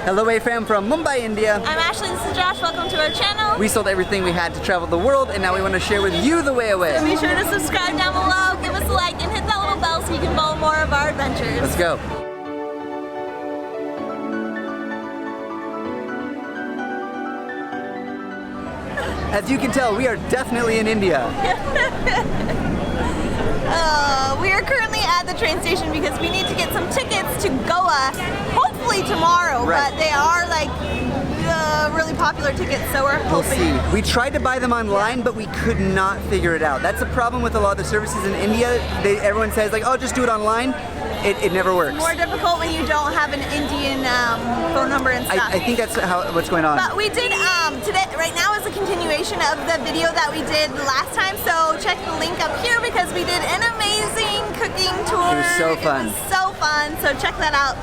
Hello A-Fam from Mumbai, India. I'm Ashley, this is Josh, welcome to our channel. We sold everything we had to travel the world, and now we want to share with you the way away. So be sure to subscribe down below, give us a like, and hit that little bell so you can follow more of our adventures. Let's go. As you can tell, we are definitely in India. We are currently at the train station because we need to get some tickets to Goa, hopefully tomorrow, Right. but they are like really popular tickets, so we're We'll hoping. see. We tried to buy them online, but we could not figure it out. That's the problem with a lot of the services in India. Everyone says like, oh, just do it online. It never works. More difficult when you don't have an Indian phone number and stuff. I think that's what's going on. But we did, today, right now is a continuation of the video that we did last time, so check the link up here because we did an amazing cooking tour. It was so fun. It was so fun, so check that out.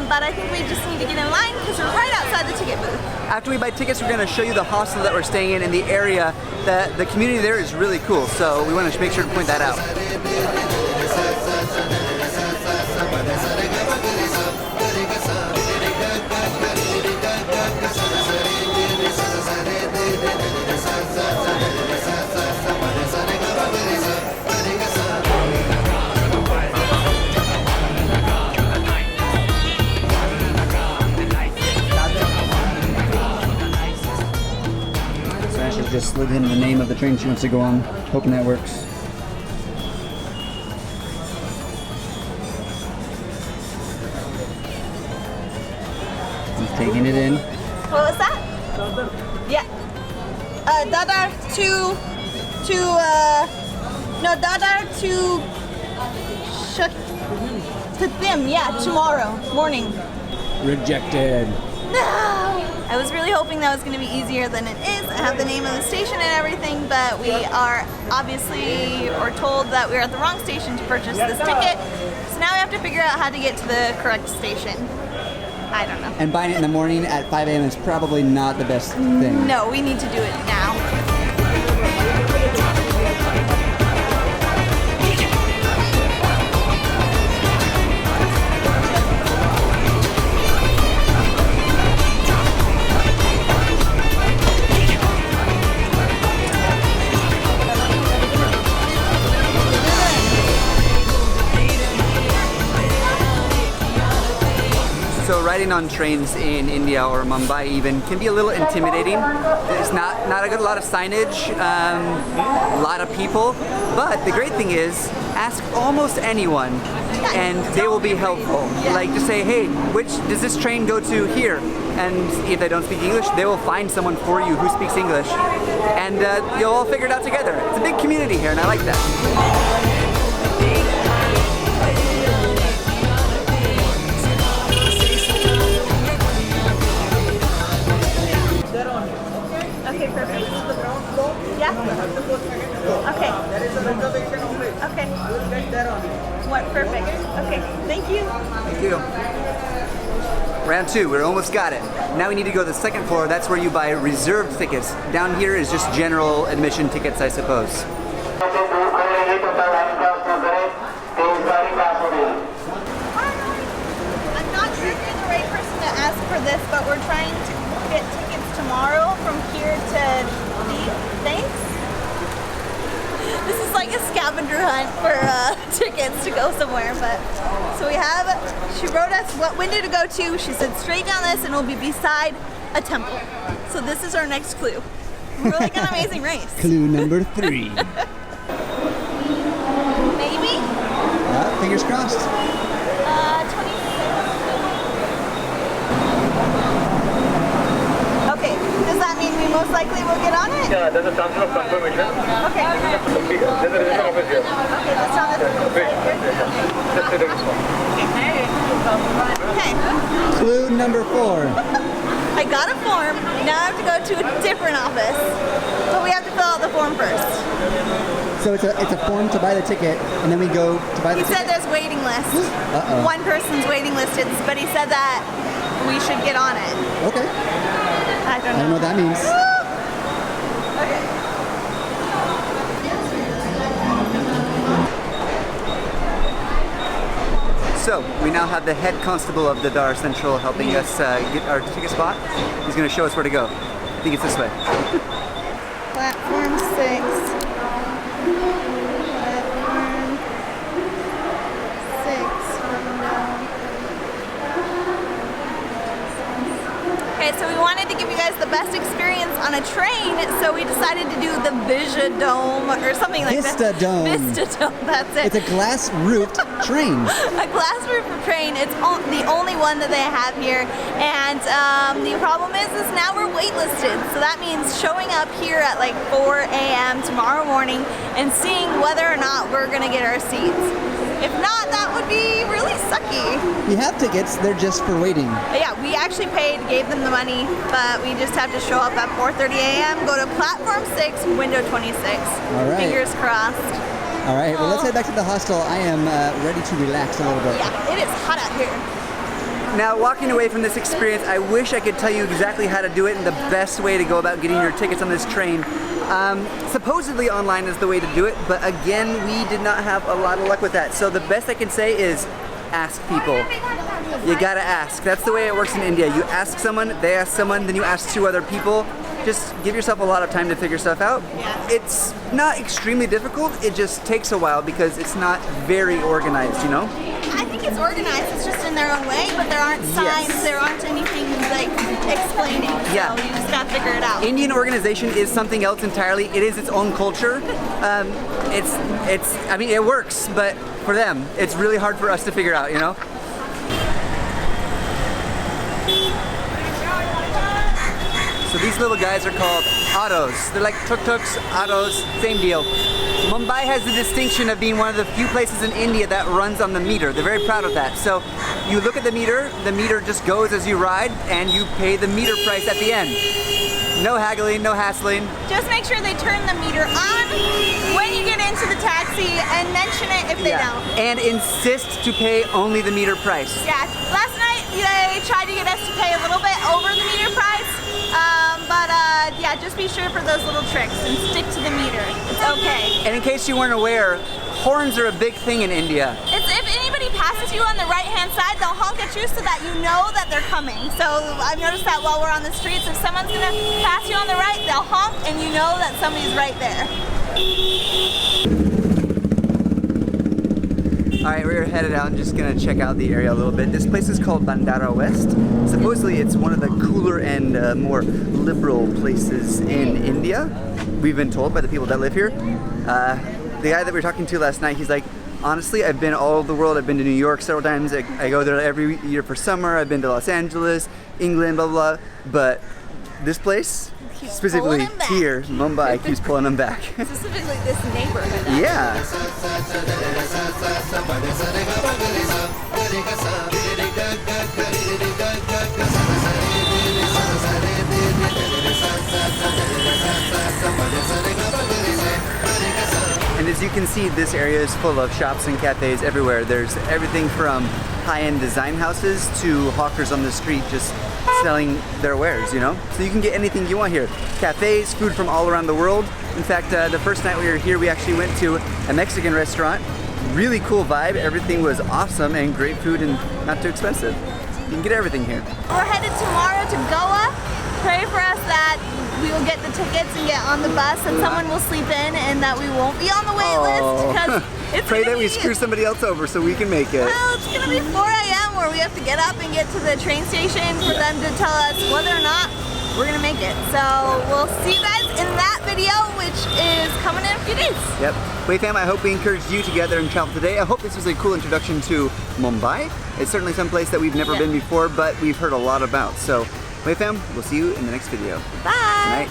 But I think we just need to get in line because we're right outside the ticket booth. After we buy tickets, we're going to show you the hostel that we're staying in the area. The community there is really cool, so we want to make sure to point that out. So Ashley just slid in the name of the train she wants to go on, hoping that works. He's taking it in. What was that? Yeah. Dadar to them, yeah, tomorrow morning. Rejected. No! I was really hoping that was going to be easier than it is. I have the name of the station and everything, but we are obviously, or told that we're at the wrong station to purchase this ticket. So now we have to figure out how to get to the correct station. I don't know. And buying it in the morning at 5 a.m. is probably not the best thing. No, we need to do it now. So riding on trains in India or Mumbai even can be a little intimidating. There's not a lot of signage, a lot of people, but the great thing is ask almost anyone and they will be helpful. Like just say, hey, which does this train go to here? And if they don't speak English, they will find someone for you who speaks English, and you'll all figure it out together. It's a big community here and I like that. Okay, perfect. Yeah? Okay. There is a reservation only. Okay. You will get there only. What? Perfect. Okay. Thank you. Thank you. Round two, we almost got it. Now we need to go to the second floor. That's where you buy reserved tickets. Down here is just general admission tickets, I suppose. I'm not sure if you're the right person to ask for this, but we're trying to get tickets tomorrow from here to Deep. Thanks. This is like a scavenger hunt for tickets to go somewhere, but so we have. She wrote us what window to go to. She said straight down this, and it'll be beside a temple. So this is our next clue. We're like an amazing race. Clue number 3. Maybe. Fingers crossed. 26. Okay, does that mean we most likely will get on it? Yeah, there's a transfer of confirmation. Okay. There's a reservation office here. Okay, let's try this. Wait. Just sit in this one. Okay. Clue number 4. I got a form. Now I have to go to a different office. But we have to fill out the form first. So it's a form to buy the ticket, and then we go to buy the He ticket? said there's waiting list. Uh-oh. One person's waiting listed, but he said that we should get on it. Okay. I don't I don't know know. what that means. Okay. So we now have the head constable of the Dar Central helping us get our ticket spot. He's going to show us where to go. I think it's this way. Platform 6. Platform 6. Okay, so we wanted to give you guys the best experience on a train, so we decided to do the Vista Dome or something like Vista that. Dome. Vista Dome, that's it. It's a glass-roofed train. A glass roof train. It's the only one that they have here, and the problem is now we're waitlisted. So that means showing up here at like 4 a.m. tomorrow morning and seeing whether or not we're gonna get our seats. If not, that would be really sucky. You have tickets, they're just for waiting. Yeah, we actually paid, gave them the money, but we just have to show up at 4:30 a.m., go to platform 6, window 26. All right. Fingers crossed. All right, well, let's head back to the hostel. I am ready to relax a little bit. Yeah, it is hot out here. Now, walking away from this experience, I wish I could tell you exactly how to do it and the best way to go about getting your tickets on this train. Supposedly online is the way to do it, but again, we did not have a lot of luck with that. So the best I can say is ask people. You gotta ask. That's the way it works in India. You ask someone, they ask someone, then you ask 2 other people. Just give yourself a lot of time to figure stuff out. Yeah. It's not extremely difficult, it just takes a while because it's not very organized, you know? I think it's organized, it's just in their own way, but there aren't signs, Yes. there aren't anything like explaining. Yeah. So you just gotta figure it out. Indian organization is something else entirely. It is its own culture. I mean, it works, but for them, it's really hard for us to figure out, you know? So these little guys are called autos. They're like tuk-tuks, autos, same deal. Mumbai has the distinction of being one of the few places in India that runs on the meter. They're very proud of that. So you look at the meter just goes as you ride, and you pay the meter price at the end. No haggling, no hassling. Just make sure they turn the meter on when you get into the taxi and mention it if they don't. And insist to pay only the meter price. Yeah, last night they tried to get us to pay a little bit over the meter price, but yeah, just be sure for those little tricks and stick to the meter. It's okay. And in case you weren't aware, horns are a big thing in India. If anybody passes you on the right-hand side, they'll honk at you so that you know that they're coming. So I've noticed that while we're on the streets, if someone's gonna pass you on the right, they'll honk and you know that somebody's right there. Alright, we're headed out and just gonna check out the area a little bit. This place is called Bandara West. Supposedly it's one of the cooler and more liberal places in India. We've been told by the people that live here. The guy that we were talking to last night, he's like, honestly, I've been all over the world. I've been to New York several times. I go there every year for summer. I've been to Los Angeles, England, blah, blah, blah. But this place, Keeps specifically pulling 'em back. here, Mumbai, keeps pulling them back. Specifically this neighborhood. Yeah. And as you can see, this area is full of shops and cafes everywhere. There's everything from high-end design houses to hawkers on the street just selling their wares, you know? So you can get anything you want here. Cafes, food from all around the world. In fact, the first night we were here, we actually went to a Mexican restaurant. Really cool vibe. Everything was awesome and great food and not too expensive. You can get everything here. We're headed tomorrow to Goa. Pray for us that we will get the tickets and get on the bus and someone will sleep in and that we won't be on the wait list because it's Pray gonna that we be- screw somebody else over so we can make it. Well, it's gonna be 4 a.m. where we have to get up and get to the train station for them to tell us whether or not we're gonna make it. So we'll see you guys in that video, which is coming in a few days. Yep. Wait fam, I hope we encouraged you to get there and travel today. I hope this was a cool introduction to Mumbai. It's certainly some place that we've never been before, but we've heard a lot about. So, Wait fam, we'll see you in the next video. Bye. Good night.